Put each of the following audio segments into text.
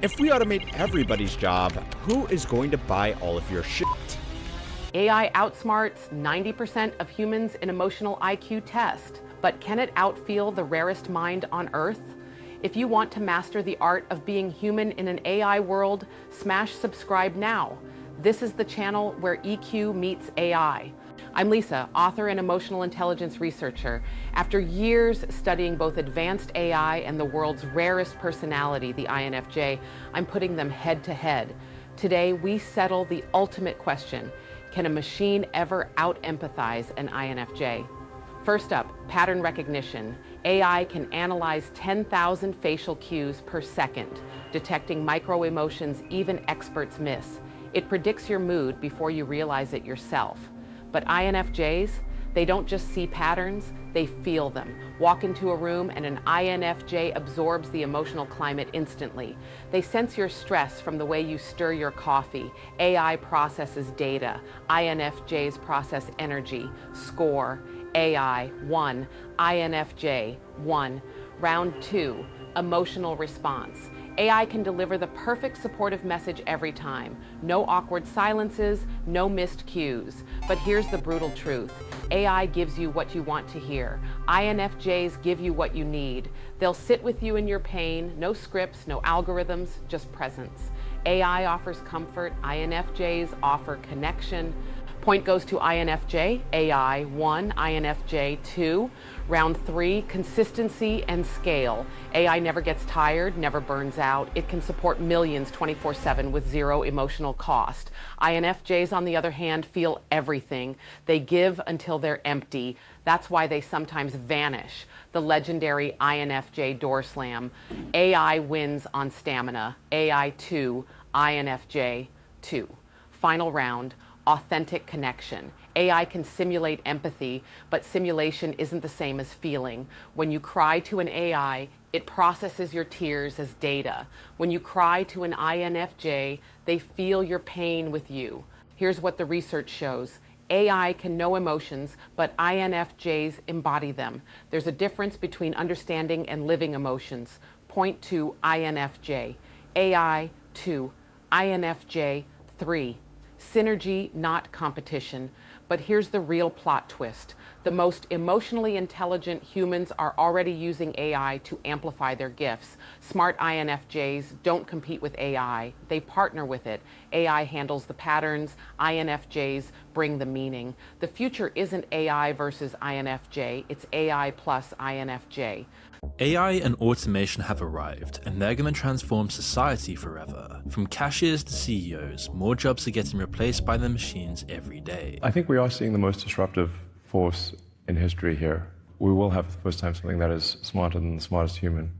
If we automate everybody's job, who is going to buy all of your shit? AI outsmarts 90% of humans in emotional IQ test, but can it outfeel the rarest mind on Earth? If you want to master the art of being human in an AI world, smash subscribe now. This is the channel where EQ meets AI. I'm Lisa, author and emotional intelligence researcher. After years studying both advanced AI and the world's rarest personality, the INFJ, I'm putting them head to head. Today, we settle the ultimate question: can a machine ever out-empathize an INFJ? First up, pattern recognition. AI can analyze 10,000 facial cues per second, detecting micro-emotions even experts miss. It predicts your mood before you realize it yourself. But INFJs, they don't just see patterns, they feel them. Walk into a room and an INFJ absorbs the emotional climate instantly. They sense your stress from the way you stir your coffee. AI processes data. INFJs process energy. Score: AI 1, INFJ 1. Round 2, emotional response. AI can deliver the perfect supportive message every time. No awkward silences, no missed cues. But here's the brutal truth. AI gives you what you want to hear. INFJs give you what you need. They'll sit with you in your pain, no scripts, no algorithms, just presence. AI offers comfort, INFJs offer connection. Point goes to INFJ, AI 1, INFJ 2. Round 3, consistency and scale. AI never gets tired, never burns out. It can support millions 24/7 with zero emotional cost. INFJs, on the other hand, feel everything. They give until they're empty. That's why they sometimes vanish. The legendary INFJ door slam. AI wins on stamina. AI 2, INFJ 2. Final round. Authentic connection. AI can simulate empathy, but simulation isn't the same as feeling. When you cry to an AI, it processes your tears as data. When you cry to an INFJ, they feel your pain with you. Here's what the research shows. AI can know emotions, but INFJs embody them. There's a difference between understanding and living emotions. Point to INFJ. AI 2, INFJ 3. Synergy, not competition. But here's the real plot twist. The most emotionally intelligent humans are already using AI to amplify their gifts. Smart INFJs don't compete with AI. They partner with it. AI handles the patterns. INFJs bring the meaning. The future isn't AI versus INFJ. It's AI plus INFJ. AI and automation have arrived, and they're going to transform society forever. From cashiers to CEOs, more jobs are getting replaced by the machines every day. I think we are seeing the most disruptive force in history here. We will have for the first time something that is smarter than the smartest human.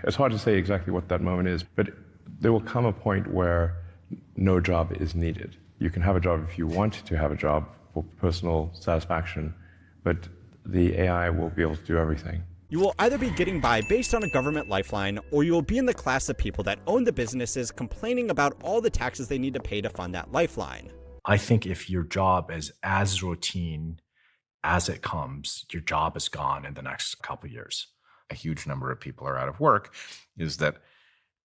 It's hard to say exactly what that moment is, but there will come a point where no job is needed. You can have a job if you want to have a job for personal satisfaction, but the AI will be able to do everything. You will either be getting by based on a government lifeline, or you will be in the class of people that own the businesses complaining about all the taxes they need to pay to fund that lifeline. I think if your job is as routine as it comes, your job is gone in the next couple of years. A huge number of people are out of work, is that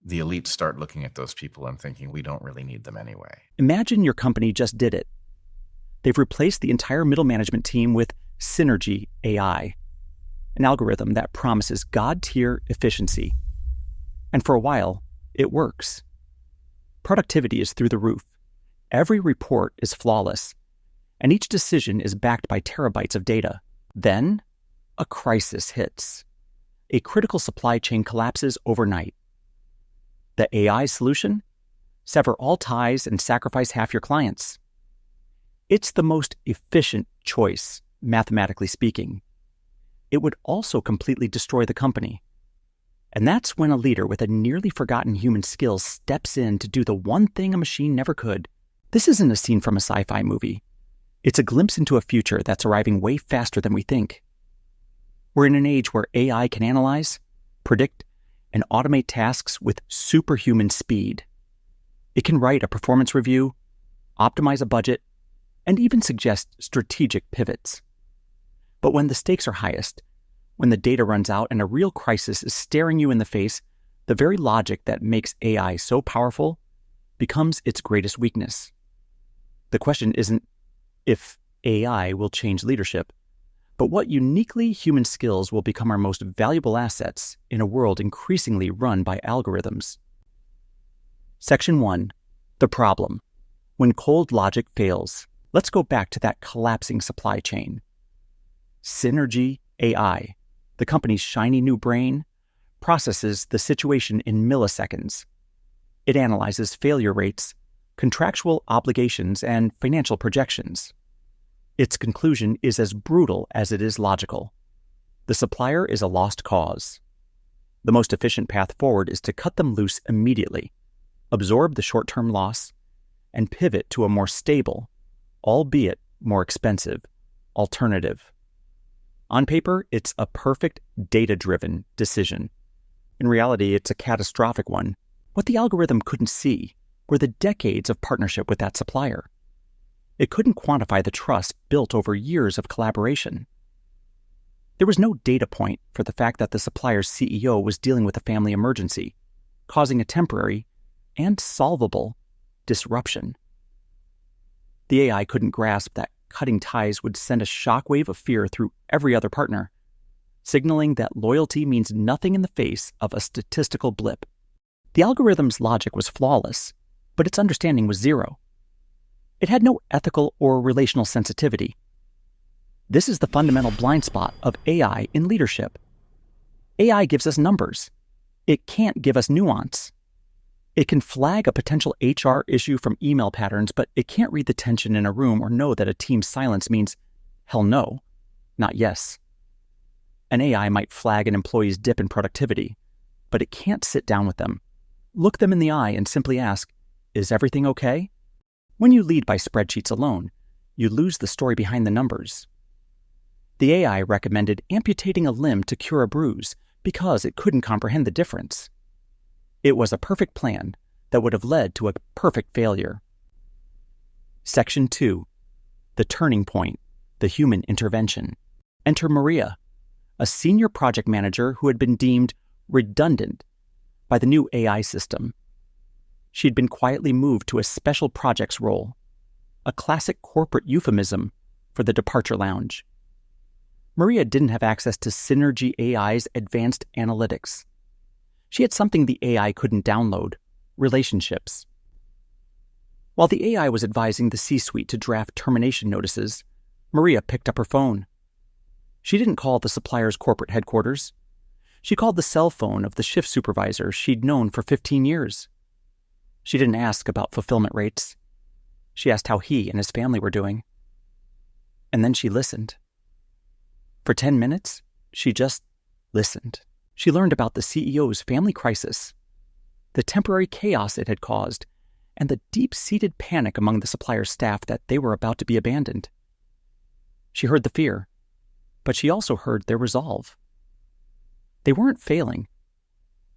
the elites start looking at those people and thinking, we don't really need them anyway. Imagine your company just did it. They've replaced the entire middle management team with Synergy AI, an algorithm that promises God-tier efficiency. And for a while, it works. Productivity is through the roof. Every report is flawless, and each decision is backed by terabytes of data. Then, a crisis hits. A critical supply chain collapses overnight. The AI solution? Sever all ties and sacrifice half your clients. It's the most efficient choice, mathematically speaking. It would also completely destroy the company. And that's when a leader with a nearly forgotten human skill steps in to do the one thing a machine never could. This isn't a scene from a sci-fi movie. It's a glimpse into a future that's arriving way faster than we think. We're in an age where AI can analyze, predict, and automate tasks with superhuman speed. It can write a performance review, optimize a budget, and even suggest strategic pivots. But when the stakes are highest, when the data runs out and a real crisis is staring you in the face, The very logic that makes AI so powerful becomes its greatest weakness. The question isn't if AI will change leadership, but what uniquely human skills will become our most valuable assets in a world increasingly run by algorithms. Section 1. The problem. When cold logic fails. Let's go back to that collapsing supply chain. Synergy AI, the company's shiny new brain, processes the situation in milliseconds. It analyzes failure rates, contractual obligations, and financial projections. Its conclusion is as brutal as it is logical. The supplier is a lost cause. The most efficient path forward is to cut them loose immediately, absorb the short-term loss, and pivot to a more stable, albeit more expensive, alternative. On paper, it's a perfect data-driven decision. In reality, it's a catastrophic one. What the algorithm couldn't see were the decades of partnership with that supplier. It couldn't quantify the trust built over years of collaboration. There was no data point for the fact that the supplier's CEO was dealing with a family emergency, causing a temporary and solvable disruption. The AI couldn't grasp that cutting ties would send a shockwave of fear through every other partner, signaling that loyalty means nothing in the face of a statistical blip. The algorithm's logic was flawless, but its understanding was zero. It had no ethical or relational sensitivity. This is the fundamental blind spot of AI in leadership. AI gives us numbers. It can't give us nuance. It can flag a potential HR issue from email patterns, but it can't read the tension in a room or know that a team's silence means, hell no, not yes. An AI might flag an employee's dip in productivity, but it can't sit down with them, look them in the eye, and simply ask, is everything okay? When you lead by spreadsheets alone, you lose the story behind the numbers. The AI recommended amputating a limb to cure a bruise because it couldn't comprehend the difference. It was a perfect plan that would have led to a perfect failure. Section 2. The turning point, the human intervention. Enter Maria, a senior project manager who had been deemed redundant by the new AI system. She had been quietly moved to a special projects role, a classic corporate euphemism for the departure lounge. Maria didn't have access to Synergy AI's advanced analytics. She had something the AI couldn't download: relationships. While the AI was advising the C-suite to draft termination notices, Maria picked up her phone. She didn't call the supplier's corporate headquarters. She called the cell phone of the shift supervisor she'd known for 15 years. She didn't ask about fulfillment rates. She asked how he and his family were doing. And then she listened. For 10 minutes, she just listened. She learned about the CEO's family crisis, the temporary chaos it had caused, and the deep-seated panic among the supplier's staff that they were about to be abandoned. She heard the fear, but she also heard their resolve. They weren't failing.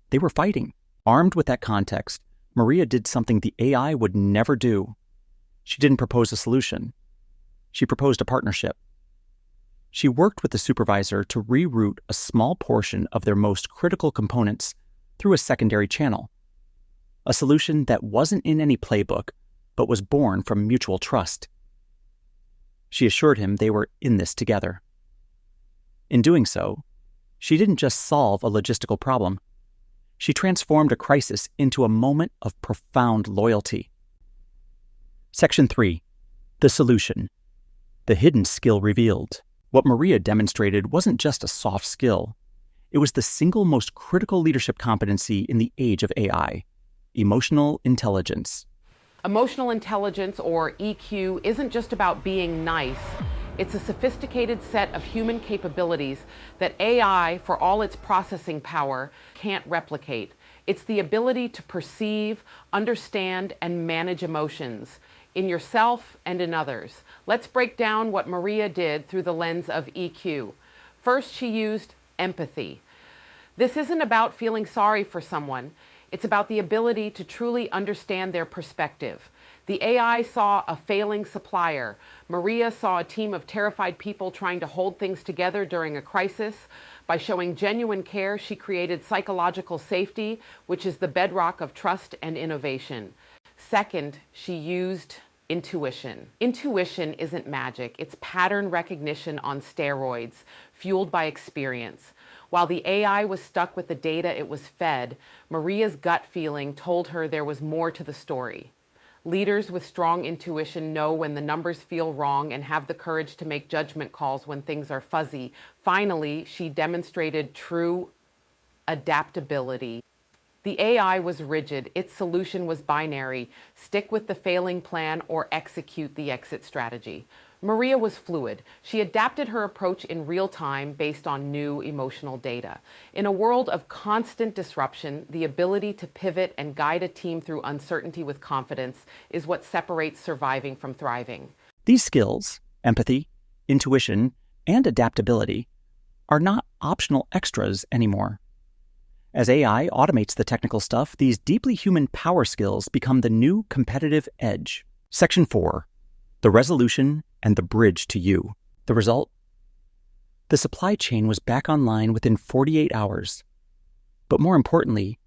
They were fighting. Armed with that context, Maria did something the AI would never do. She didn't propose a solution. She proposed a partnership. She worked with the supervisor to reroute a small portion of their most critical components through a secondary channel, a solution that wasn't in any playbook, but was born from mutual trust. She assured him they were in this together. In doing so, she didn't just solve a logistical problem. She transformed a crisis into a moment of profound loyalty. Section 3. The solution. The hidden skill revealed. What Maria demonstrated wasn't just a soft skill. It was the single most critical leadership competency in the age of AI: emotional intelligence. Emotional intelligence, or EQ, isn't just about being nice. It's a sophisticated set of human capabilities that AI, for all its processing power, can't replicate. It's the ability to perceive, understand, and manage emotions in yourself and in others. Let's break down what Maria did through the lens of EQ. First, she used empathy. This isn't about feeling sorry for someone. It's about the ability to truly understand their perspective. The AI saw a failing supplier. Maria saw a team of terrified people trying to hold things together during a crisis. By showing genuine care, she created psychological safety, which is the bedrock of trust and innovation. Second, she used intuition. Intuition isn't magic. It's pattern recognition on steroids, fueled by experience. While the AI was stuck with the data it was fed, Maria's gut feeling told her there was more to the story. Leaders with strong intuition know when the numbers feel wrong and have the courage to make judgment calls when things are fuzzy. Finally, she demonstrated true adaptability. The AI was rigid. Its solution was binary: stick with the failing plan or execute the exit strategy. Maria was fluid. She adapted her approach in real time based on new emotional data. In a world of constant disruption, the ability to pivot and guide a team through uncertainty with confidence is what separates surviving from thriving. These skills, empathy, intuition, and adaptability, are not optional extras anymore. As AI automates the technical stuff, these deeply human power skills become the new competitive edge. Section 4. The resolution and the bridge to you. The result? The supply chain was back online within 48 hours. But more importantly,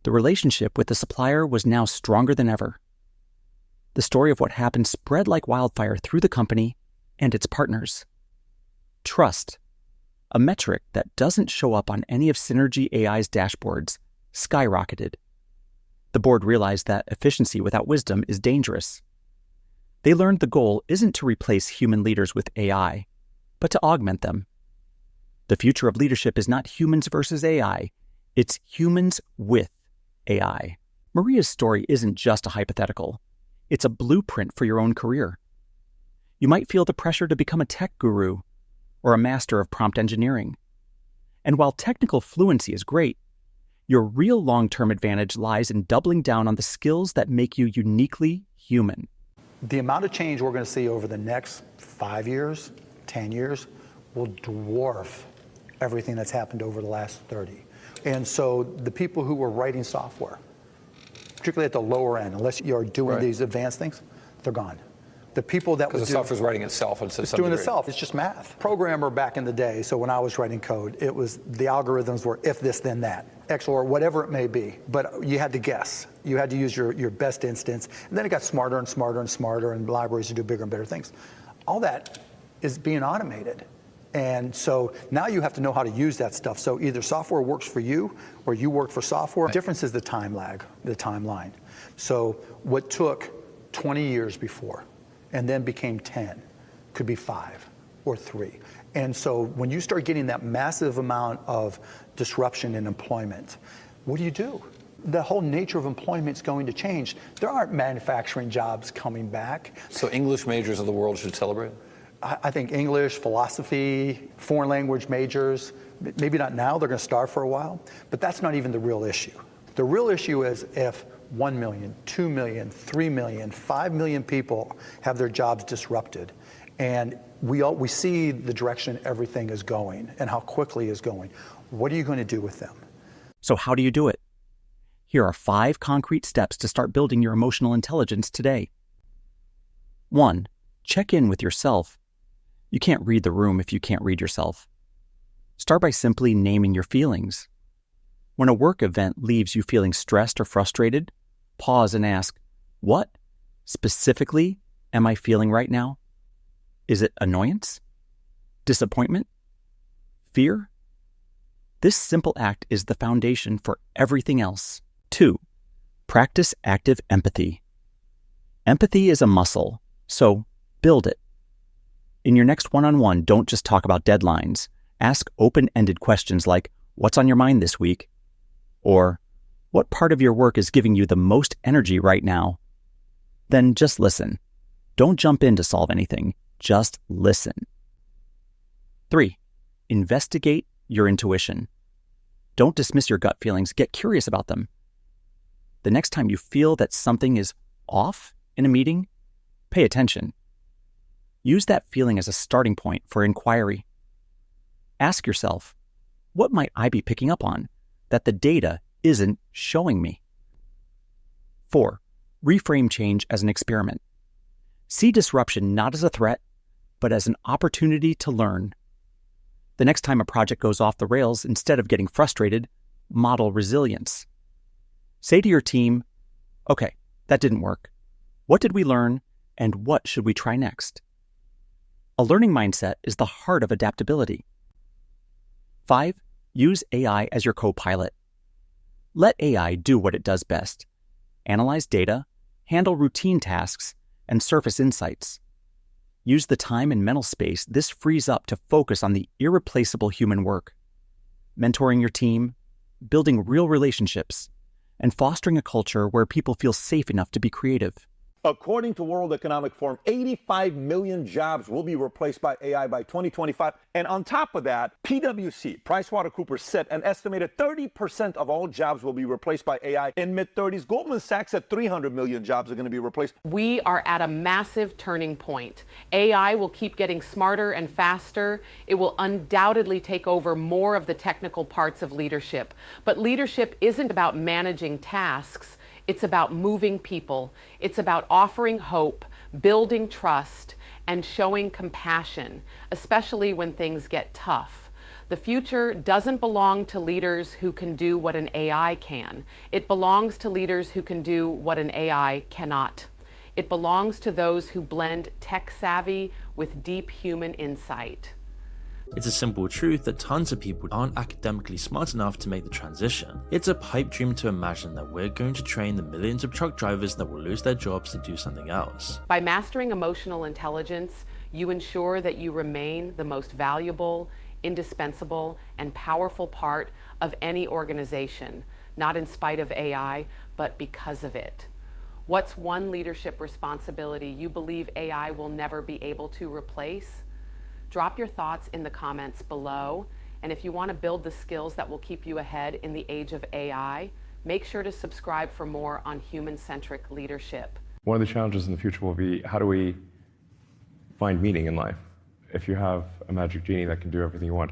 the relationship with the supplier was now stronger than ever. The story of what happened spread like wildfire through the company and its partners. Trust, a metric that doesn't show up on any of Synergy AI's dashboards, skyrocketed. The board realized that efficiency without wisdom is dangerous. They learned the goal isn't to replace human leaders with AI, but to augment them. The future of leadership is not humans versus AI, it's humans with AI. Maria's story isn't just a hypothetical. It's a blueprint for your own career. You might feel the pressure to become a tech guru or a master of prompt engineering. And while technical fluency is great, your real long-term advantage lies in doubling down on the skills that make you uniquely human. The amount of change we're going to see over the next 5 years, 10 years, will dwarf everything that's happened over the last 30. And so the people who were writing software, particularly at the lower end, unless you're doing these advanced things, they're gone. The people that because the software's writing itself. It's doing itself. It's just math. Programmer back in the day, so when I was writing code, it was the algorithms were if this, then that, XOR, whatever it may be. But you had to guess. You had to use your best instance. And then it got smarter and smarter and smarter, and libraries to do bigger and better things. All that is being automated. And so now you have to know how to use that stuff. So either software works for you or you work for software. The difference is the time lag, the timeline. So what took 20 years before and then became 10 could be 5 or 3. And so when you start getting that massive amount of disruption in employment, what do? The whole nature of employment is going to change. There aren't manufacturing jobs coming back. So English majors of the world should celebrate? I think English, philosophy, foreign language majors, maybe not now, they're going to starve for a while, but that's not even the real issue. The real issue is if 1 million, 2 million, 3 million, 5 million people have their jobs disrupted, and we see the direction everything is going and how quickly it's going. What are you going to do with them? So how do you do it? Here are 5 concrete steps to start building your emotional intelligence today. 1. Check in with yourself. You can't read the room if you can't read yourself. Start by simply naming your feelings. When a work event leaves you feeling stressed or frustrated, pause and ask, what specifically am I feeling right now? Is it annoyance? Disappointment? Fear? This simple act is the foundation for everything else. 2. Practice active empathy. Empathy is a muscle, so build it. In your next one-on-one, don't just talk about deadlines. Ask open-ended questions like, what's on your mind this week? Or, what part of your work is giving you the most energy right now? Then just listen. Don't jump in to solve anything. Just listen. 3. Investigate your intuition. Don't dismiss your gut feelings. Get curious about them. The next time you feel that something is off in a meeting, pay attention. Use that feeling as a starting point for inquiry. Ask yourself, what might I be picking up on that the data isn't showing me? 4. Reframe change as an experiment. See disruption not as a threat, but as an opportunity to learn. The next time a project goes off the rails, instead of getting frustrated, model resilience. Say to your team, okay, that didn't work. What did we learn, and what should we try next? A learning mindset is the heart of adaptability. 5. Use AI as your co-pilot. Let AI do what it does best: analyze data, handle routine tasks, and surface insights. Use the time and mental space this frees up to focus on the irreplaceable human work: mentoring your team, building real relationships, and fostering a culture where people feel safe enough to be creative. According to World Economic Forum, 85 million jobs will be replaced by AI by 2025. And on top of that, PwC, PricewaterhouseCoopers, said an estimated 30% of all jobs will be replaced by AI in mid-30s. Goldman Sachs said 300 million jobs are going to be replaced. We are at a massive turning point. AI will keep getting smarter and faster. It will undoubtedly take over more of the technical parts of leadership. But leadership isn't about managing tasks. It's about moving people. It's about offering hope, building trust, and showing compassion, especially when things get tough. The future doesn't belong to leaders who can do what an AI can. It belongs to leaders who can do what an AI cannot. It belongs to those who blend tech savvy with deep human insight. It's a simple truth that tons of people aren't academically smart enough to make the transition. It's a pipe dream to imagine that we're going to train the millions of truck drivers that will lose their jobs to do something else. By mastering emotional intelligence, you ensure that you remain the most valuable, indispensable, and powerful part of any organization, not in spite of AI, but because of it. What's one leadership responsibility you believe AI will never be able to replace? Drop your thoughts in the comments below, and if you want to build the skills that will keep you ahead in the age of AI, make sure to subscribe for more on human-centric leadership. One of the challenges in the future will be, how do we find meaning in life? If you have a magic genie that can do everything you want,